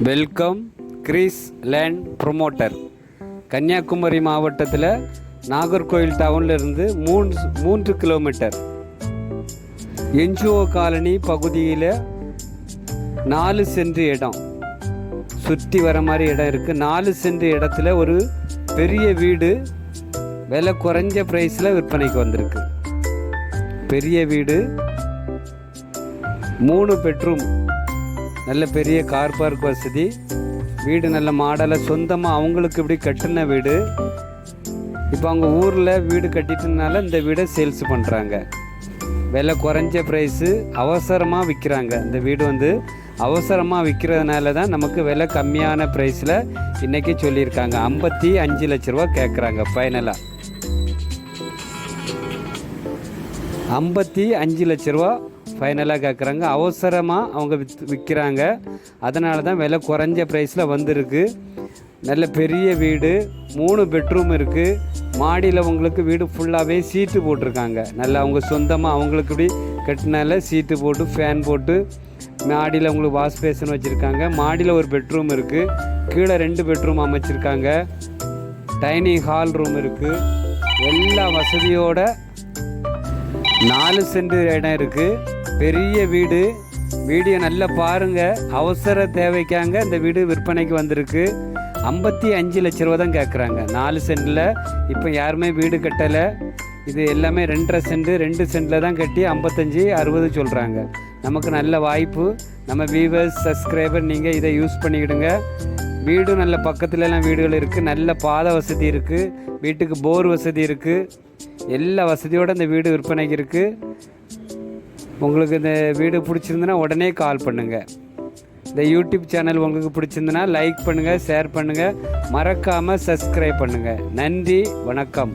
Welcome Greece land promoter. Kanyakumari மாவட்டத்தில் நாகர்கோவில் டவுன்லேருந்து 3 kilometre NGO colony பகுதியில் 4 சென்ட் இடம் சுற்றி வர மாதிரி இடம் இருக்குது. 4 சென்ட் இடத்துல ஒரு பெரிய வீடு விலை குறைஞ்ச ப்ரைஸில் விற்பனைக்கு வந்திருக்கு. பெரிய வீடு, 3 பெட்ரூம், நல்ல பெரிய கார் பார்க் வசதி, வீடு நல்ல மாடலாக சொந்தமாக அவங்களுக்கு இப்படி கட்டின வீடு. இப்போ அவங்க ஊரில் வீடு கட்டிட்டதுனால இந்த வீடை சேல்ஸ் பண்ணுறாங்க. விலை குறைஞ்ச ப்ரைஸு, அவசரமாக விற்கிறாங்க. இந்த வீடு அவசரமாக விற்கிறதுனால தான் நமக்கு விலை கம்மியான ப்ரைஸில் இன்றைக்கி சொல்லியிருக்காங்க. 55 லட்ச ரூபா கேட்குறாங்க. ஃபைனலாக 55 லட்ச ரூபா ஃபைனலாக கேட்குறாங்க. அவசரமாக அவங்க விற்கிறாங்க. அதனால தான் விலை குறைஞ்ச ப்ரைஸில் வந்திருக்கு. நல்ல பெரிய வீடு, 3 பெட்ரூம் இருக்குது. மாடியில் உங்களுக்கு வீடு ஃபுல்லாகவே சீட்டு போட்டிருக்காங்க. நல்லா அவங்க சொந்தமாக அவங்களுக்கு இப்படி கட்டினால சீட்டு போட்டு ஃபேன் போட்டு மாடியில் உங்களுக்கு வாஷ் பேஷன் வச்சுருக்காங்க. மாடியில் ஒரு பெட்ரூம் இருக்குது. கீழே 2 பெட்ரூம் அமைச்சிருக்காங்க. டைனிங் ஹால் ரூம் இருக்குது. எல்லா வசதியோட 4 சென்ட் இடம் இருக்குது. பெரிய வீடு. வீடியோ நல்லா பாருங்கள். அவசர தேவைக்காங்க இந்த வீடு விற்பனைக்கு வந்திருக்கு. 55 லட்ச ரூபா தான் கேட்குறாங்க 4 சென்டில். இப்போ யாருமே வீடு கட்டலை. இது எல்லாமே 2.5 சென்ட் 2 சென்டில் தான் கட்டி 55 60 சொல்கிறாங்க. நமக்கு நல்ல வாய்ப்பு. நம்ம வியூவர்ஸ் சப்ஸ்கிரைபர் நீங்கள் இதை யூஸ் பண்ணிக்கிடுங்க. வீடு நல்ல பக்கத்துலலாம் வீடுகள் இருக்குது. நல்ல பாதை வசதி இருக்குது. வீட்டுக்கு போர் வசதி இருக்குது. எல்லா வசதியோடு இந்த வீடு விற்பனைக்கு இருக்குது. உங்களுக்கு இந்த வீடு பிடிச்சிருந்துன்னா உடனே கால் பண்ணுங்கள். இந்த யூடியூப் சேனல் உங்களுக்கு பிடிச்சிருந்துன்னா லைக் பண்ணுங்கள், ஷேர் பண்ணுங்கள், மறக்காமல் சப்ஸ்கிரைப் பண்ணுங்கள். நன்றி, வணக்கம்.